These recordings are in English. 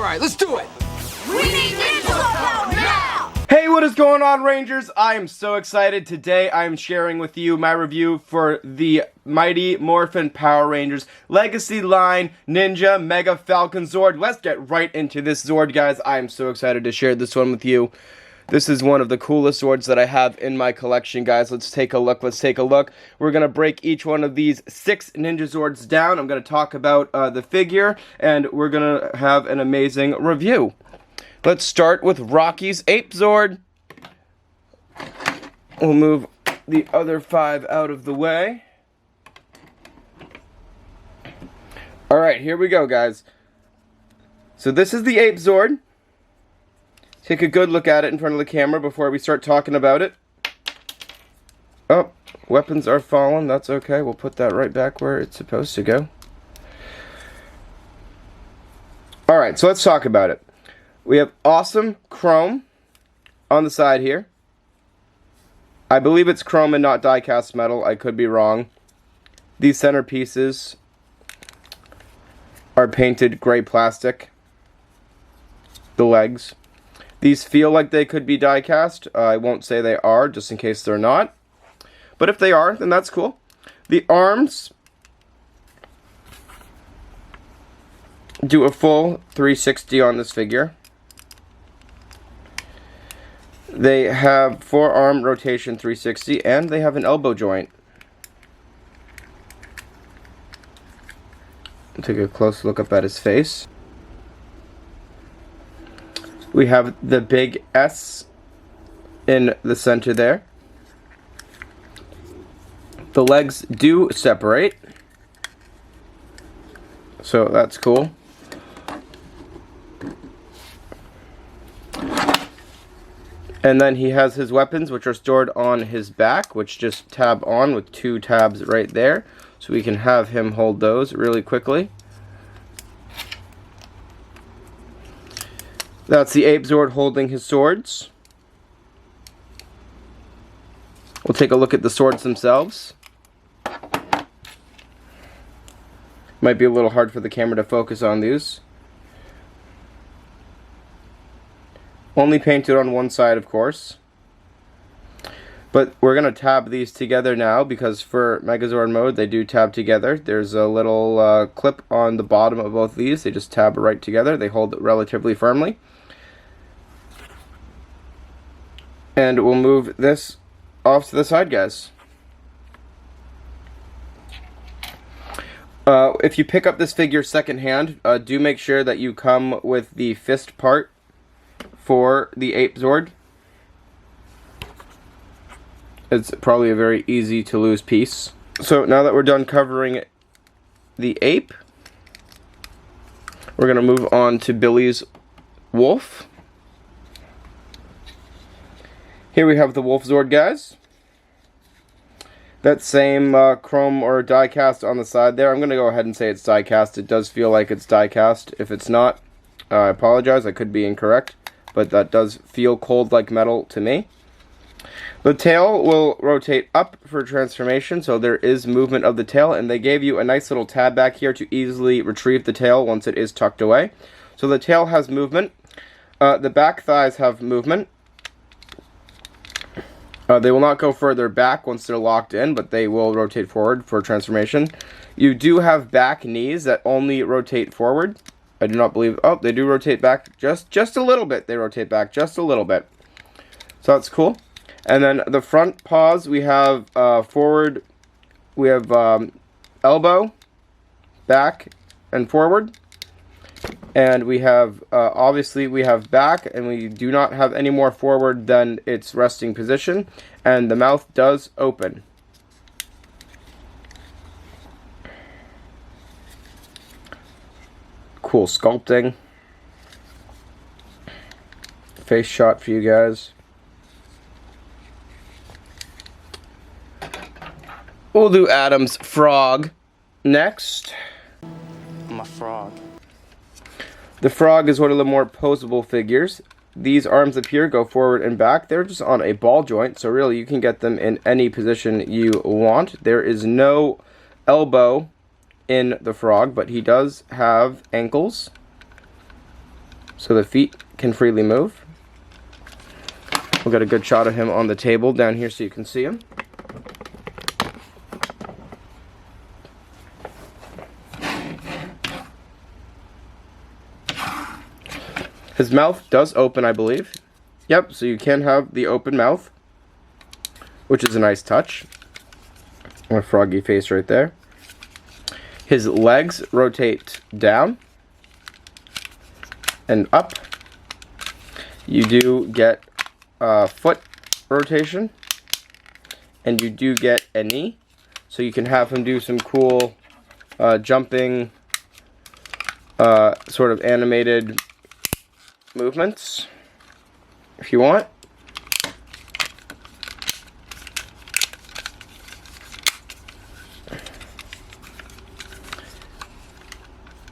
Alright, let's do it! We need Ninja power now! Hey, what is going on, Rangers? I am so excited. Today I am sharing with you my review for the Mighty Morphin Power Rangers Legacy Line Ninja Megafalconzord. Let's get right into this Zord, guys. I am so excited to share this one with you. This is one of the coolest Zords that I have in my collection, guys. Let's take a look. We're going to break each one of these 6 Ninja Zords down. I'm going to talk about the figure, and we're going to have an amazing review. Let's start with Rocky's Ape Zord. We'll move the other 5 out of the way. Alright, here we go, guys. So this is the Ape Zord. Take a good look at it in front of the camera before we start talking about it. Oh, weapons are fallen. That's okay. We'll put that right back where it's supposed to go. Alright, so let's talk about it. We have awesome chrome on the side here. I believe it's chrome and not die-cast metal. I could be wrong. These center pieces are painted gray plastic. The legs. These feel like they could be die-cast. I won't say they are, just in case they're not. But if they are, then that's cool. The arms do a full 360 on this figure. They have forearm rotation 360, and they have an elbow joint. Take a close look up at his face. We have the big S in the center there. The legs do separate, so that's cool. And then he has his weapons, which are stored on his back, which just tab on with 2 tabs right there. So we can have him hold those really quickly. That's the Ape Zord holding his swords. We'll take a look at the swords themselves. Might be a little hard for the camera to focus on these. Only painted on one side, of course. But we're going to tab these together now, because for Megazord mode, they do tab together. There's a little clip on the bottom of both these. They just tab right together. They hold it relatively firmly. And we'll move this off to the side, guys. If you pick up this figure secondhand, do make sure that you come with the fist part for the Ape Zord. It's probably a very easy to lose piece. So now that we're done covering the ape, we're going to move on to Billy's wolf. Here we have the Wolf Zord, guys. That same chrome or die cast on the side there. I'm going to go ahead and say it's die cast. It does feel like it's die cast. If it's not, I apologize. I could be incorrect. But that does feel cold like metal to me. The tail will rotate up for transformation, so there is movement of the tail, and they gave you a nice little tab back here to easily retrieve the tail once it is tucked away. So the tail has movement. The back thighs have movement. They will not go further back once they're locked in, but they will rotate forward for transformation. You do have back knees that only rotate forward. I do not believe... Oh, they do rotate back just a little bit. They rotate back just a little bit. So that's cool. And then the front paws, we have forward, we have elbow, back, and forward. And we have, obviously, we have back, and we do not have any more forward than its resting position. And the mouth does open. Cool sculpting. Face shot for you guys. We'll do Adam's frog next. I'm a frog. The frog is one of the more posable figures. These arms up here go forward and back. They're just on a ball joint, so really you can get them in any position you want. There is no elbow in the frog, but he does have ankles. so the feet can freely move. We'll get a good shot of him on the table down here so you can see him. His mouth does open, I believe. Yep, so you can have the open mouth, which is a nice touch. A froggy face right there. His legs rotate down and up. You do get foot rotation, and you do get a knee, so you can have him do some cool jumping, sort of animated movements if you want.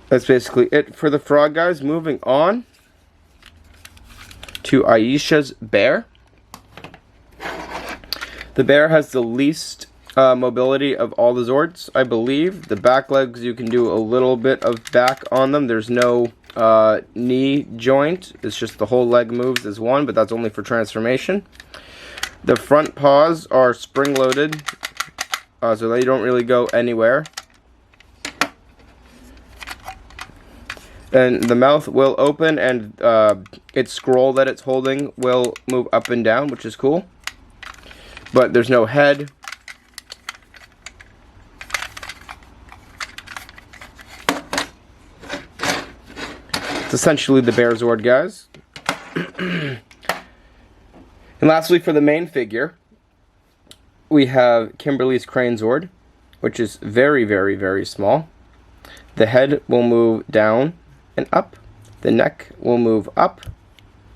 That's basically it for the frog, guys. Moving on to Aisha's bear. The bear has the least mobility of all the Zords, I believe. The back legs, you can do a little bit of back on them. There's no knee joint. It's just the whole leg moves as one, but that's only for transformation. The front paws are spring-loaded, so they don't really go anywhere. And the mouth will open, and its scroll that it's holding will move up and down, which is cool. But there's no head. It's essentially the Bear Zord, guys. And lastly, for the main figure, we have Kimberly's Crane Zord, which is very, very, very small. The head will move down and up. The neck will move up.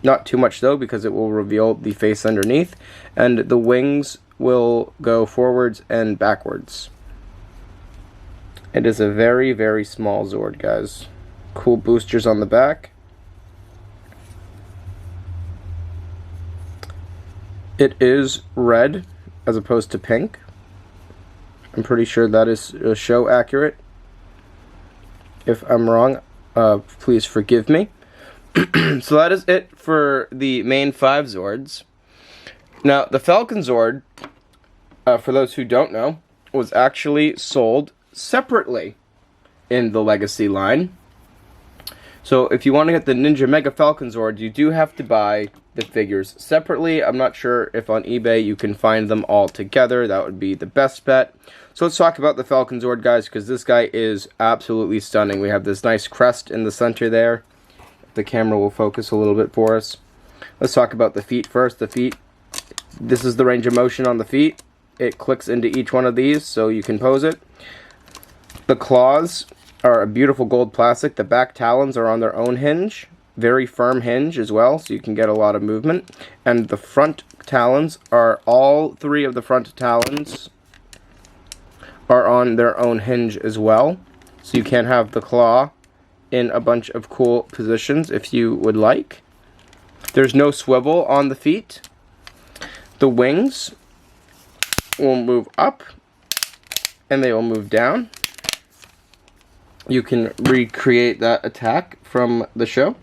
Not too much though, because it will reveal the face underneath. And the wings will go forwards and backwards. It is a very, very small Zord, guys. Cool boosters on the back. It is red as opposed to pink. I'm pretty sure that is show accurate. If I'm wrong, please forgive me. So that is it for the main 5 Zords. Now, the Falcon Zord, for those who don't know, was actually sold separately in the Legacy line. So if you want to get the Ninja Megafalconzord, you do have to buy the figures separately. I'm not sure if on eBay you can find them all together. That would be the best bet. So let's talk about the Falcon Zord, guys, because this guy is absolutely stunning. We have this nice crest in the center there. The camera will focus a little bit for us. Let's talk about the feet first. The feet, this is the range of motion on the feet. It clicks into each one of these so you can pose it. The claws are a beautiful gold plastic. The back talons are on their own hinge. Very firm hinge as well, so you can get a lot of movement. And the front talons are, all 3 of the front talons are on their own hinge as well. So you can have the claw in a bunch of cool positions if you would like. There's no swivel on the feet. The wings will move up and they will move down. You can recreate that attack from the show.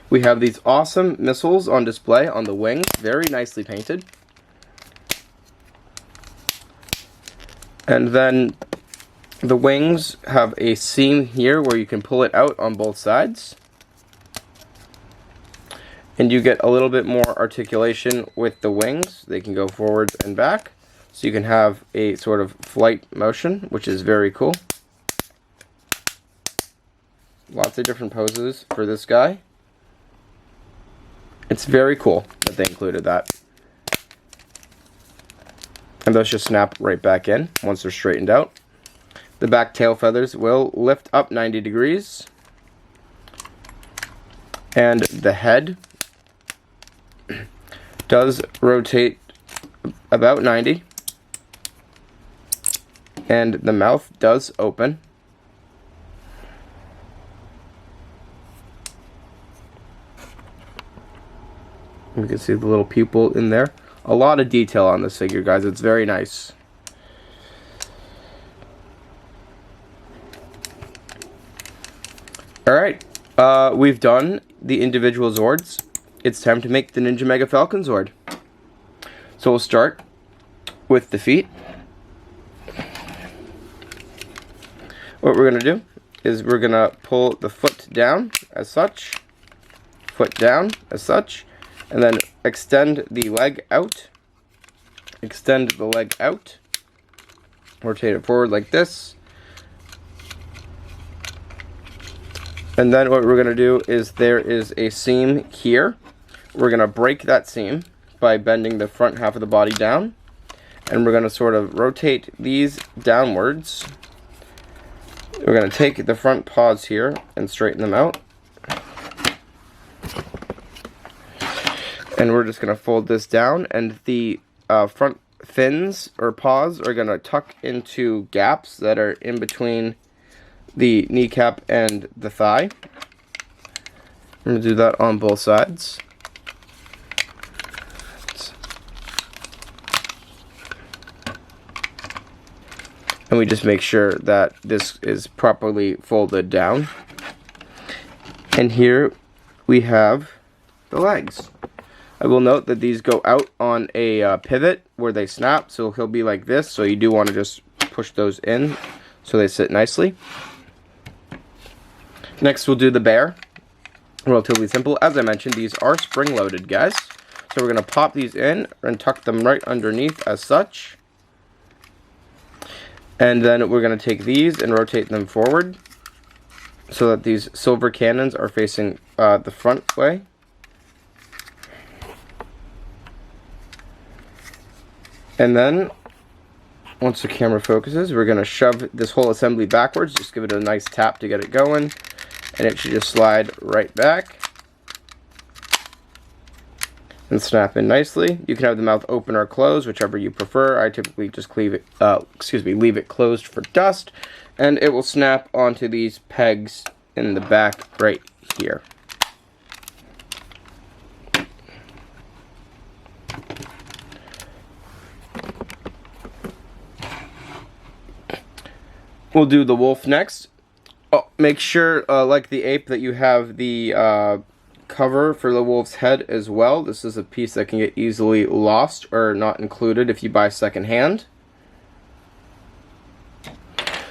We have these awesome missiles on display on the wings, very nicely painted. And then the wings have a seam here where you can pull it out on both sides. And you get a little bit more articulation with the wings. They can go forwards and back. So you can have a sort of flight motion, which is very cool. Lots of different poses for this guy. It's very cool that they included that. And those just snap right back in once they're straightened out. The back tail feathers will lift up 90 degrees. And the head does rotate about 90. And the mouth does open. You can see the little pupil in there. A lot of detail on this figure, guys. It's very nice. Alright. We've done the individual Zords. It's time to make the Ninja Megafalconzord. So we'll start with the feet. What we're going to do is we're going to pull the foot down as such, foot down as such, and then extend the leg out. Extend the leg out. Rotate it forward like this. And then what we're going to do is there is a seam here. We're going to break that seam by bending the front half of the body down. And we're going to sort of rotate these downwards. We're going to take the front paws here and straighten them out. And we're just going to fold this down. And the front fins or paws are going to tuck into gaps that are in between the kneecap and the thigh. I'm going to do that on both sides. And we just make sure that this is properly folded down. And here we have the legs. I will note that these go out on a pivot where they snap, so he'll be like this. So you do want to just push those in so they sit nicely. Next we'll do the bear. Relatively simple. As I mentioned, these are spring-loaded, guys. So we're going to pop these in and tuck them right underneath as such. And then we're going to take these and rotate them forward so that these silver cannons are facing the front way. And then, once the camera focuses, we're going to shove this whole assembly backwards. Just give it a nice tap to get it going. And it should just slide right back. And snap in nicely. You can have the mouth open or closed, whichever you prefer. I typically just leave it closed for dust. And it will snap onto these pegs in the back right here. We'll do the wolf next. Oh, make sure, like the ape, that you have the cover for the wolf's head as well. This is a piece that can get easily lost or not included if you buy secondhand.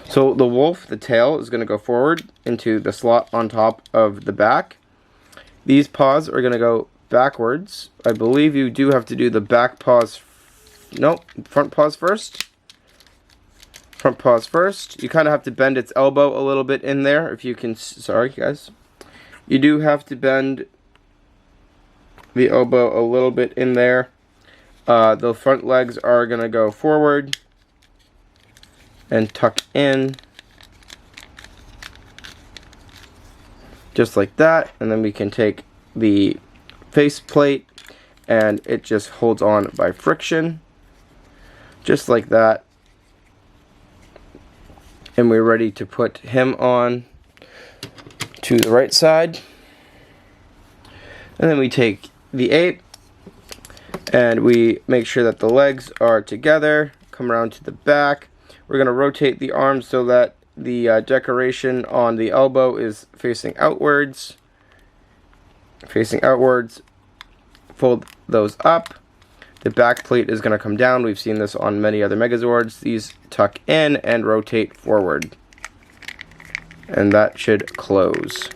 So the wolf, the tail, is going to go forward into the slot on top of the back. These paws are going to go backwards. I believe you do have to do the back paws. Nope, front paws first. Front paws first. You kind of have to bend its elbow a little bit in there. If you can, sorry guys. You do have to bend the elbow a little bit in there. The front legs are going to go forward and tuck in. Just like that. And then we can take the face plate and it just holds on by friction. Just like that. And we're ready to put him on to the right side. And then we take the ape and we make sure that the legs are together. Come around to the back. We're going to rotate the arms so that the decoration on the elbow is facing outwards. Facing outwards. Fold those up. The back plate is going to come down. We've seen this on many other Megazords. These tuck in and rotate forward. And that should close.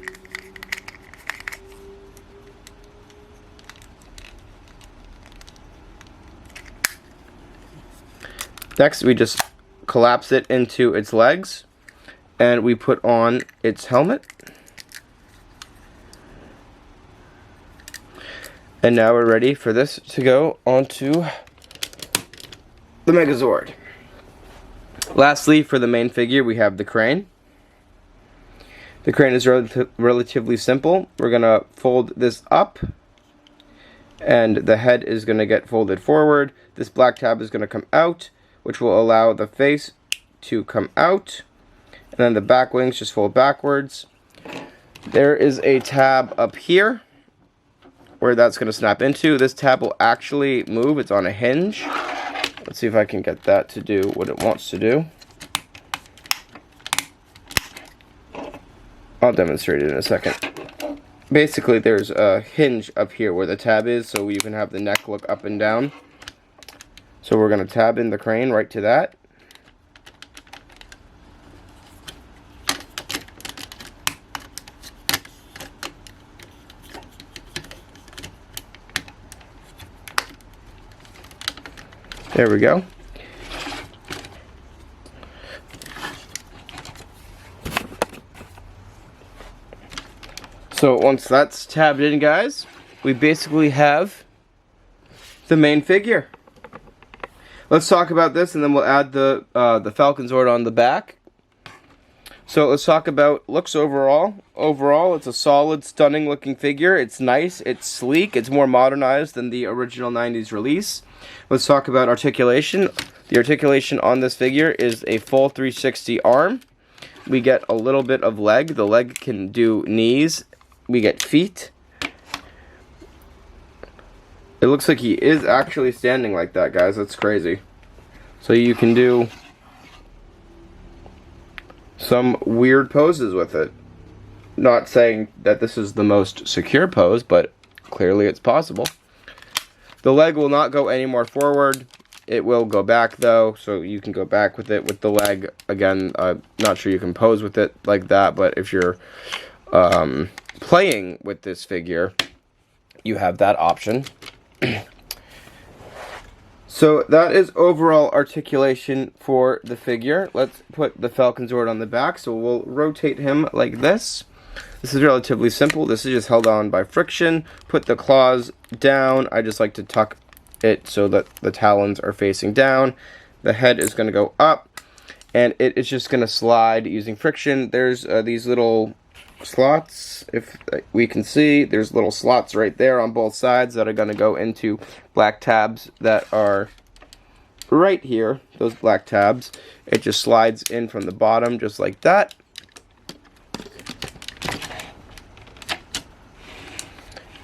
Next, we just collapse it into its legs. And we put on its helmet. And now we're ready for this to go onto the Megazord. Lastly, for the main figure, we have the crane. The crane is relatively simple. We're going to fold this up. And the head is going to get folded forward. This black tab is going to come out, which will allow the face to come out. And then the back wings just fold backwards. There is a tab up here where that's going to snap into. This tab will actually move. It's on a hinge. Let's see if I can get that to do what it wants to do. I'll demonstrate it in a second. Basically, there's a hinge up here where the tab is, so you can have the neck look up and down. So we're going to tab in the crane right to that. There we go. So once that's tabbed in, guys, we basically have the main figure. Let's talk about this, and then we'll add the Falcon Zord on the back. So let's talk about looks overall. Overall, it's a solid, stunning looking figure. It's nice, it's sleek, it's more modernized than the original 90s release. Let's talk about articulation. The articulation on this figure is a full 360 arm. We get a little bit of leg. The leg can do knees. We get feet. It looks like he is actually standing like that, guys. That's crazy. So you can do some weird poses with it. Not saying that this is the most secure pose, but clearly it's possible. The leg will not go any more forward. It will go back though, so you can go back with it with the leg. Again, I'm not sure you can pose with it like that, but if you're playing with this figure, you have that option. So that is overall articulation for the figure. Let's put the Falcon Zord on the back. So we'll rotate him like this. This is relatively simple. This is just held on by friction. Put the claws down. I just like to tuck it so that the talons are facing down. The head is going to go up, and it is just going to slide using friction. There's these little slots, if we can see, there's little slots right there on both sides that are going to go into black tabs that are right here. Those black tabs, it just slides in from the bottom just like that,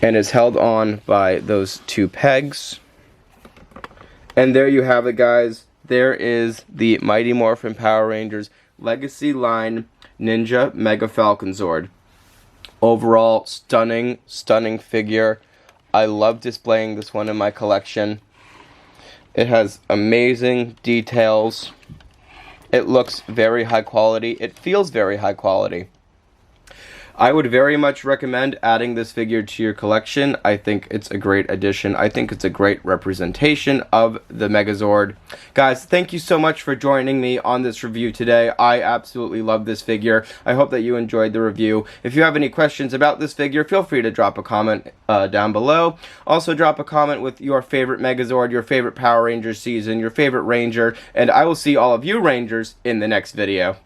and is held on by those two pegs. And there you have it, guys. There is the Mighty Morphin Power Rangers Legacy Line Ninja Megafalconzord. Overall, stunning, stunning figure. I love displaying this one in my collection. It has amazing details. It looks very high quality. It feels very high quality. I would very much recommend adding this figure to your collection. I think it's a great addition. I think it's a great representation of the Megazord. Guys, thank you so much for joining me on this review today. I absolutely love this figure. I hope that you enjoyed the review. If you have any questions about this figure, feel free to drop a comment down below. Also, drop a comment with your favorite Megazord, your favorite Power Rangers season, your favorite Ranger, and I will see all of you Rangers in the next video.